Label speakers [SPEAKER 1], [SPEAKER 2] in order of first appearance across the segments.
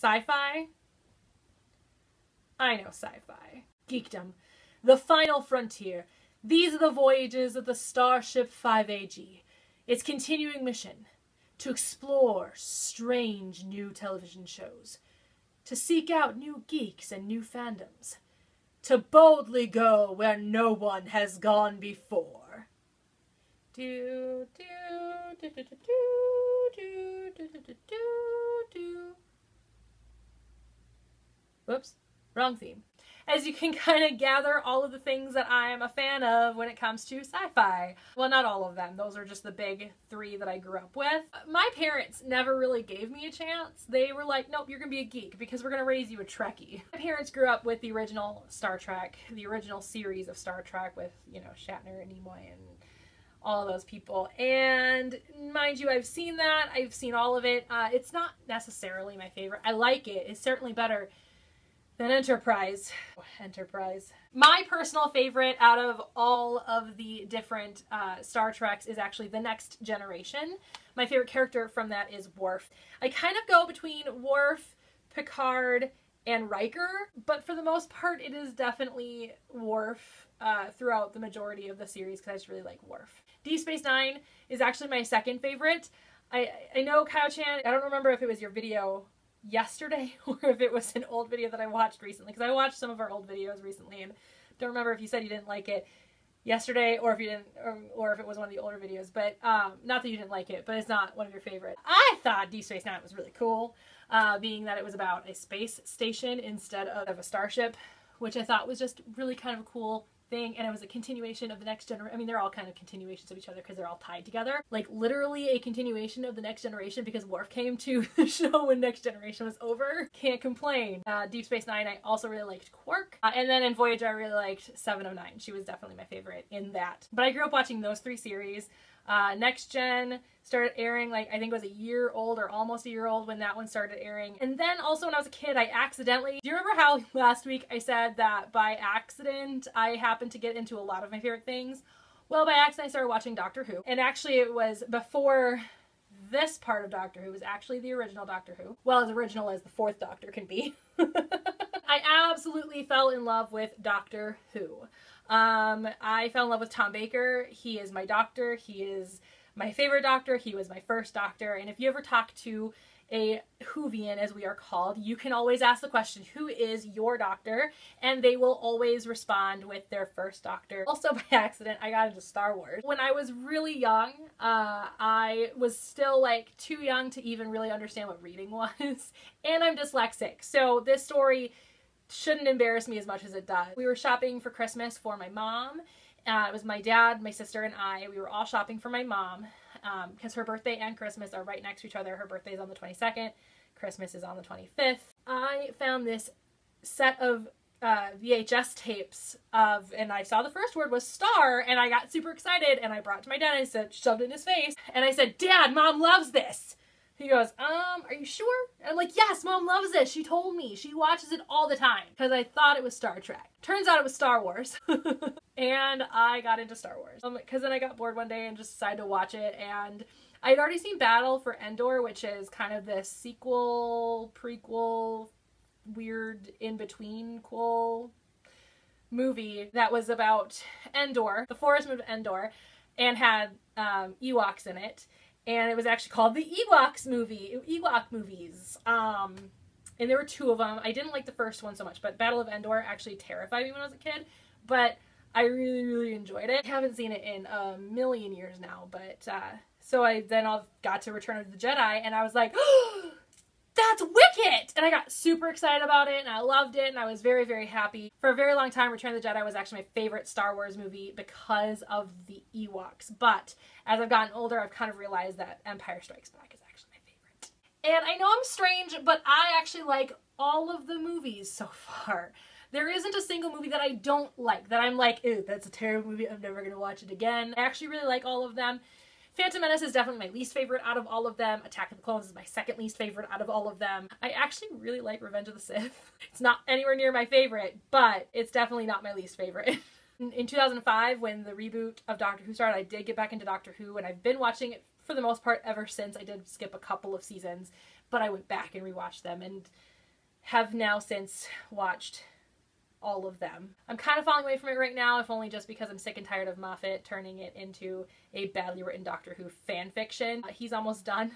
[SPEAKER 1] Sci-Fi? I know Sci-Fi. Geekdom. The final frontier. These are the voyages of the Starship 5AG. Its continuing mission. To explore strange new television shows. To seek out new geeks and new fandoms. To boldly go where no one has gone before. Do, do, do, do, do, do, do, do, do, do. Whoops, wrong theme. As you can kind of gather all of the things that I'm a fan of when it comes to sci-fi. Well, not all of them. Those are just the big three that I grew up with. My parents never really gave me a chance. They were like, nope, you're gonna be a geek because we're gonna raise you a Trekkie. My parents grew up with the original Star Trek, the original series of Star Trek with, you know, Shatner and Nimoy and all of those people. And mind you, I've seen that. I've seen all of it. It's not necessarily my favorite. I like it. It's certainly better than Enterprise. Enterprise. My personal favorite out of all of the different Star Treks is actually The Next Generation. My favorite character from that is Worf. I kind of go between Worf, Picard, and Riker, but for the most part it is definitely Worf throughout the majority of the series because I just really like Worf. Deep Space Nine is actually my second favorite. I know Kio-chan, I don't remember if it was your video yesterday or if it was an old video that I watched recently, because I watched some of our old videos recently and don't remember if you said you didn't like it yesterday or if you didn't, or if it was one of the older videos, but not that you didn't like it, but it's not one of your favorites. I thought Deep Space Nine was really cool, being that it was about a space station instead of a starship, which I thought was just really kind of a cool thing, and it was a continuation of the Next Generation. I mean, they're all kind of continuations of each other because they're all tied together. Like, literally a continuation of the Next Generation because Worf came to the show when Next Generation was over. Can't complain. Deep Space Nine, I also really liked Quark. And then in Voyager, I really liked 709. She was definitely my favorite in that. But I grew up watching those three series. Next Gen started airing, like, I think it was a year old or almost a year old when that one started airing. And then also when I was a kid, I accidentally, do you remember how last week I said that by accident I happened to get into a lot of my favorite things? Well, by accident I started watching Doctor Who. And actually it was before this part of Doctor Who. It was actually the original Doctor Who. Well, as original as the fourth Doctor can be. I absolutely fell in love with Doctor Who. I fell in love with Tom Baker. He is my doctor. He is my favorite doctor. He was my first doctor. And if you ever talk to a Whovian, as we are called, you can always ask the question, who is your doctor? And they will always respond with their first doctor. Also by accident, I got into Star Wars. When I was really young, I was still like too young to even really understand what reading was. And I'm dyslexic. So this story shouldn't embarrass me as much as it does. We were shopping for Christmas for my mom. It was my dad, my sister, and I. We were all shopping for my mom because her birthday and Christmas are right next to each other. Her birthday is on the 22nd. Christmas is on the 25th. I found this set of VHS tapes of, and I saw the first word was star, and I got super excited, and I brought it to my dad, and I said, shoved it in his face, and I said, Dad, Mom loves this. He goes, are you sure? And I'm like, yes, Mom loves this. She told me. She watches it all the time. Because I thought it was Star Trek. Turns out it was Star Wars. And I got into Star Wars. Because then I got bored one day and just decided to watch it. And I'd already seen Battle for Endor, which is kind of this sequel, prequel, weird in-between-quel movie that was about Endor, the forest moved to Endor, and had Ewoks in it. And it was actually called the Ewok movies. And there were two of them. I didn't like the first one so much, but Battle of Endor actually terrified me when I was a kid. But I really, really enjoyed it. I haven't seen it in a million years now, but so I then got to Return of the Jedi, and I was like, oh, that's wicked! And I got super excited about it, and I loved it, and I was very, very happy. For a very long time, Return of the Jedi was actually my favorite Star Wars movie because of the Ewoks. But as I've gotten older, I've kind of realized that Empire Strikes Back is actually my favorite. And I know I'm strange, but I actually like all of the movies so far. There isn't a single movie that I don't like, that I'm like, ew, that's a terrible movie, I'm never gonna watch it again. I actually really like all of them. Phantom Menace is definitely my least favorite out of all of them. Attack of the Clones is my second least favorite out of all of them. I actually really like Revenge of the Sith. It's not anywhere near my favorite, but it's definitely not my least favorite. In 2005, when the reboot of Doctor Who started, I did get back into Doctor Who, and I've been watching it for the most part ever since. I did skip a couple of seasons, but I went back and rewatched them and have now since watched all of them. I'm kind of falling away from it right now, if only just because I'm sick and tired of Moffat turning it into a badly written Doctor Who fan fiction. He's almost done,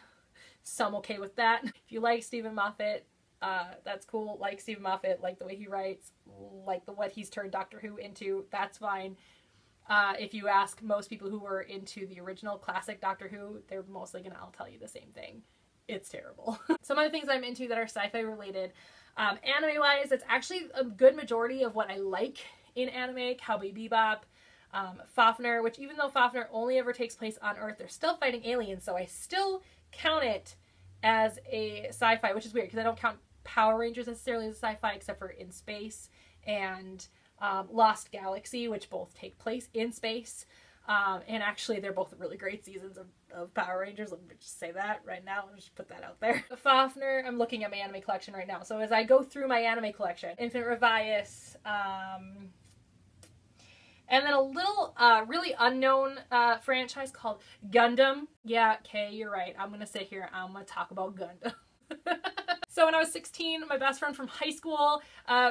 [SPEAKER 1] so I'm okay with that. If you like Stephen Moffat, that's cool. Like Stephen Moffat, like the way he writes, like what he's turned Doctor Who into, that's fine. If you ask most people who were into the original classic Doctor Who, they're mostly gonna all tell you the same thing. It's terrible. Some of the things I'm into that are sci-fi related, anime-wise, it's actually a good majority of what I like in anime. Cowboy Bebop, Fafner, which even though Fafner only ever takes place on Earth, they're still fighting aliens, so I still count it as a sci-fi, which is weird because I don't count Power Rangers necessarily as sci-fi except for In Space and Lost Galaxy, which both take place in space. And actually, they're both really great seasons of Power Rangers. Let me just say that right now. I'll just put that out there. Fafner, I'm looking at my anime collection right now. So as I go through my anime collection, Infinite Revius, and then a little really unknown franchise called Gundam. Yeah, Kay, you're right. I'm going to sit here. I'm going to talk about Gundam. So when I was 16, my best friend from high school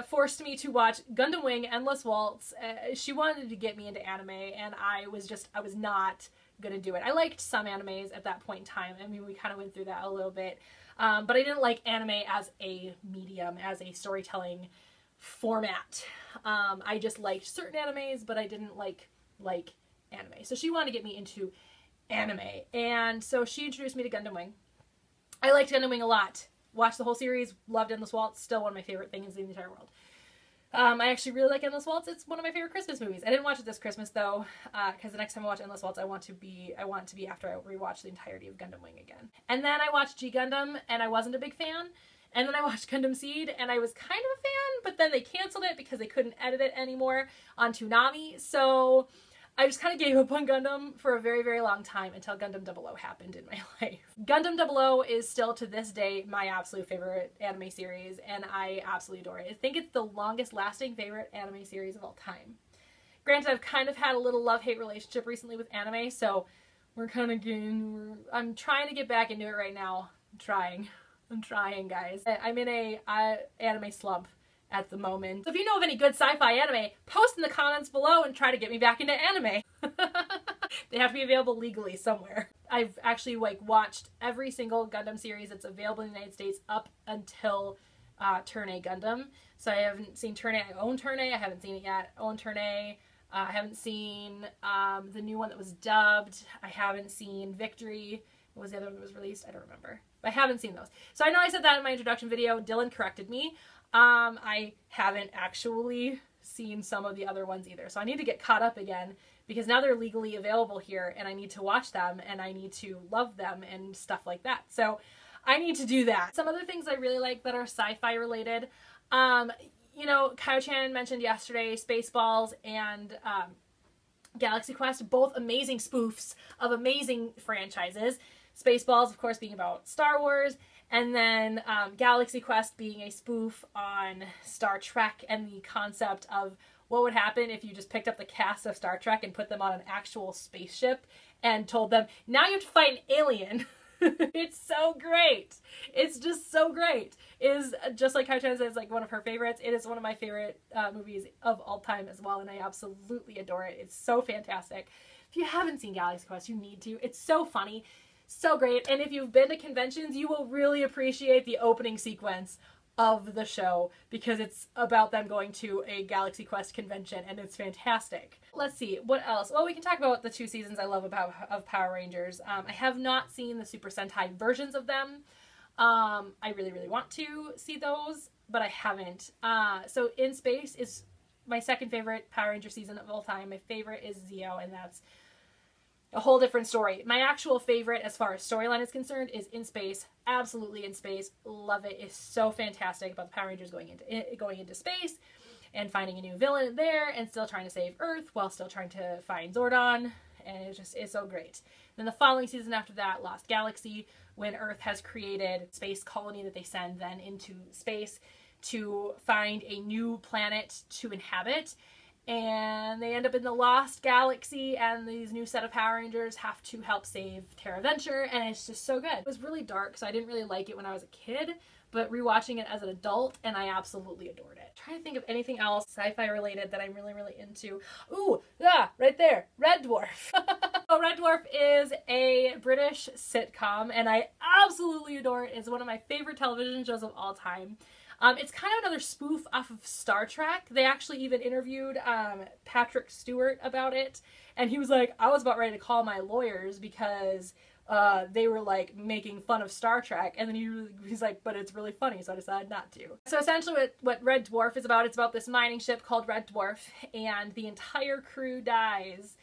[SPEAKER 1] forced me to watch Gundam Wing Endless Waltz. She wanted to get me into anime, and I was not gonna do it. I liked some animes at that point in time. I mean, we kind of went through that a little bit, but I didn't like anime as a medium, as a storytelling format. I just liked certain animes, but I didn't like anime. So she wanted to get me into anime, and so she introduced me to Gundam Wing. I liked Gundam Wing a lot. Watched the whole series, loved Endless Waltz, still one of my favorite things in the entire world. I actually really like Endless Waltz. It's one of my favorite Christmas movies. I didn't watch it this Christmas though, because the next time I watch Endless Waltz, I want it to be after I rewatch the entirety of Gundam Wing again. And then I watched G Gundam, and I wasn't a big fan. And then I watched Gundam Seed, and I was kind of a fan, but then they canceled it because they couldn't edit it anymore on Toonami. So I just kind of gave up on Gundam for a very, very long time until Gundam 00 happened in my life. Gundam 00 is still to this day my absolute favorite anime series, and I absolutely adore it. I think it's the longest lasting favorite anime series of all time. Granted, I've kind of had a little love-hate relationship recently with anime, so I'm trying to get back into it right now. I'm trying, guys. I'm in a anime slump at the moment. So if you know of any good sci-fi anime, post in the comments below and try to get me back into anime. They have to be available legally somewhere. I've actually watched every single Gundam series that's available in the United States up until Turn A Gundam. So I haven't seen Turn A. I own Turn A. I haven't seen it yet. I own Turn A. I haven't seen the new one that was dubbed. I haven't seen Victory. What was the other one that was released? I don't remember. But I haven't seen those. So I know I said that in my introduction video. Dylan corrected me. I haven't actually seen some of the other ones either. So I need to get caught up again because now they're legally available here and I need to watch them and I need to love them and stuff like that. So I need to do that. Some other things I really like that are sci-fi related. You know, Kio-chan mentioned yesterday Spaceballs and Galaxy Quest, both amazing spoofs of amazing franchises. Spaceballs, of course, being about Star Wars, and then Galaxy Quest being a spoof on Star Trek and the concept of what would happen if you just picked up the cast of Star Trek and put them on an actual spaceship and told them, now you have to fight an alien. It's so great. It's just so great. It is, just like Kio-chan says, like one of her favorites. It is one of my favorite movies of all time as well, and I absolutely adore it. It's so fantastic. If you haven't seen Galaxy Quest, you need to. It's so funny. So great. And if you've been to conventions, you will really appreciate the opening sequence of the show because it's about them going to a Galaxy Quest convention and it's fantastic. Let's see, what else? Well, we can talk about the two seasons I love of Power Rangers. I have not seen the Super Sentai versions of them. I really, really want to see those, but I haven't. So In Space is my second favorite Power Ranger season of all time. My favorite is Zeo, and that's a whole different story. My actual favorite as far as storyline is concerned is In Space. Absolutely In Space. Love it. It's so fantastic about the Power Rangers going into space and finding a new villain there and still trying to save Earth while still trying to find Zordon. And it's so great. Then the following season after that, Lost Galaxy, when Earth has created a space colony that they send then into space to find a new planet to inhabit. and they end up in the Lost Galaxy, and these new set of Power Rangers have to help save Terra Venture, and it's just so good. It was really dark, so I didn't really like it when I was a kid, but rewatching it as an adult, and I absolutely adored it. I'm trying to think of anything else sci-fi related that I'm really, really into. Ooh, yeah, right there, Red Dwarf. So Red Dwarf is a British sitcom, and I absolutely adore it. It's one of my favorite television shows of all time. It's kind of another spoof off of Star Trek. They actually even interviewed Patrick Stewart about it, and he was like, I was about ready to call my lawyers because they were like making fun of Star Trek, and then he's like, but it's really funny, so I decided not to. So essentially what Red Dwarf is about, it's about this mining ship called Red Dwarf, and the entire crew dies,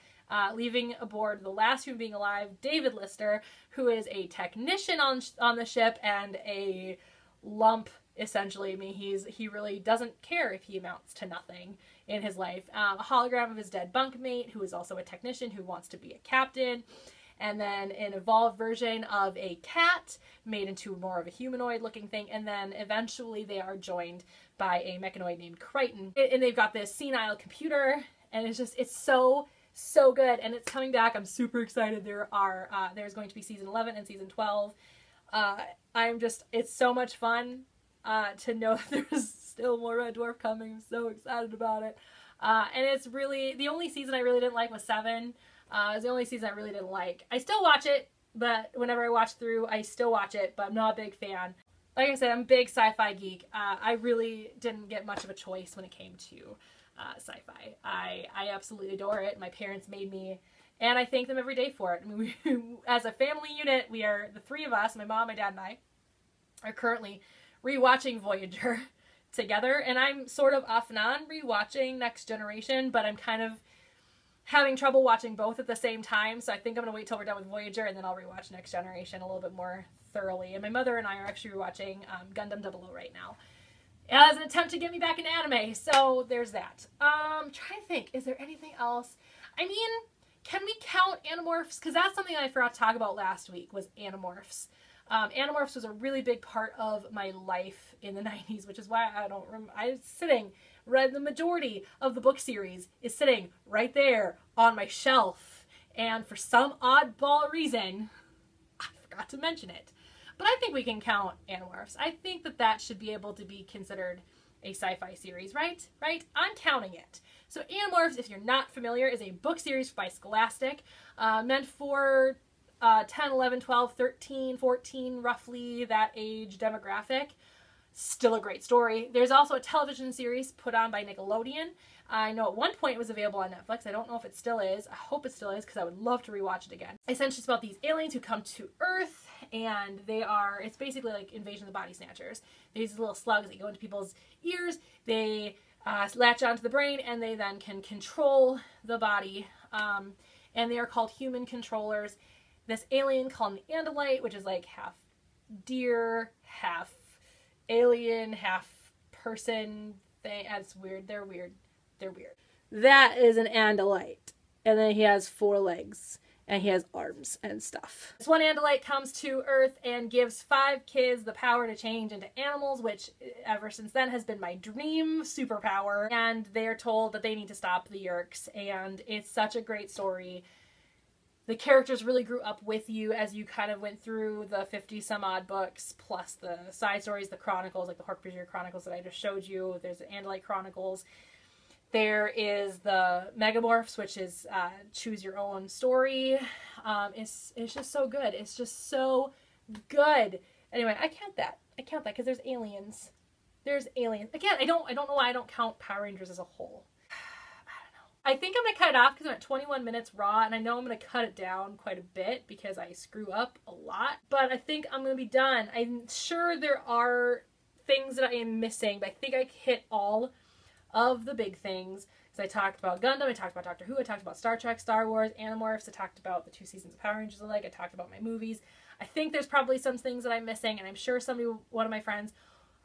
[SPEAKER 1] leaving aboard the last human being alive, David Lister, who is a technician on the ship and a lump. Essentially, I mean, he really doesn't care if he amounts to nothing in his life. A hologram of his dead bunkmate, who is also a technician who wants to be a captain, and then an evolved version of a cat made into more of a humanoid-looking thing, and then eventually they are joined by a mechanoid named Crichton, and they've got this senile computer, and it's so good, and it's coming back. I'm super excited. There's going to be season 11 and season 12. It's so much fun. To know that there's still more Red Dwarf coming. I'm so excited about it. And it's really, the only season I really didn't like was 7. It was the only season I really didn't like. I still watch it, but whenever I watch through, I still watch it, but I'm not a big fan. Like I said, I'm a big sci-fi geek. I really didn't get much of a choice when it came to sci-fi. I absolutely adore it. My parents made me, and I thank them every day for it. I mean, as a family unit, we are, the three of us, my mom, my dad, and I, are currently rewatching Voyager together, and I'm sort of off and on rewatching Next Generation, but I'm kind of having trouble watching both at the same time, so I think I'm going to wait till we're done with Voyager, and then I'll rewatch Next Generation a little bit more thoroughly. And my mother and I are actually rewatching Gundam 00 right now as an attempt to get me back into anime, so there's that. I'm trying to think, is there anything else? I mean, can we count Animorphs? Because that's something I forgot to talk about last week, was Animorphs. Animorphs was a really big part of my life in the 90s, which is why the majority of the book series is sitting right there on my shelf, and for some oddball reason, I forgot to mention it. But I think we can count Animorphs. I think that should be able to be considered a sci-fi series, right? Right? I'm counting it. So Animorphs, if you're not familiar, is a book series by Scholastic, meant for 10, 11, 12, 13, 14, roughly that age demographic. Still a great story. There's also a television series put on by Nickelodeon. I know at one point it was available on Netflix. I don't know if it still is. I hope it still is because I would love to rewatch it again. Essentially, it's about these aliens who come to Earth, and it's basically like Invasion of the Body Snatchers. These little slugs that go into people's ears. They latch onto the brain, and they then can control the body. And they are called human controllers. This alien called the Andalite, which is like half deer, half alien, half person thing. That's weird. They're weird. That is an Andalite. And then he has 4 legs. And he has arms and stuff. This one Andalite comes to Earth and gives 5 kids the power to change into animals, which ever since then has been my dream superpower. And they are told that they need to stop the Yeerks. And it's such a great story. The characters really grew up with you as you kind of went through the 50 some odd books, plus the side stories, the chronicles, like the Hork-Bajir Chronicles that I just showed you. There's the Andalite Chronicles. There is the Megamorphs, which is choose your own story. It's just so good. It's just so good. Anyway, I count that because there's aliens. Again, I don't know why I don't count Power Rangers as a whole. I think I'm going to cut it off because I'm at 21 minutes raw, and I know I'm going to cut it down quite a bit because I screw up a lot, but I think I'm going to be done. I'm sure there are things that I am missing, but I think I hit all of the big things. Because I talked about Gundam, I talked about Doctor Who, I talked about Star Trek, Star Wars, Animorphs, I talked about the 2 seasons of Power Rangers I like, I talked about my movies. I think there's probably some things that I'm missing, and I'm sure one of my friends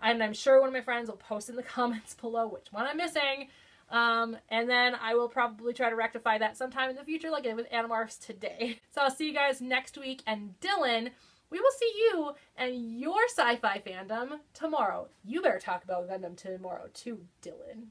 [SPEAKER 1] will post in the comments below which one I'm missing. And then I will probably try to rectify that sometime in the future, like I did with Animorphs today. So I'll see you guys next week, and Dylan, we will see you and your sci-fi fandom tomorrow. You better talk about Gundam tomorrow too, Dylan.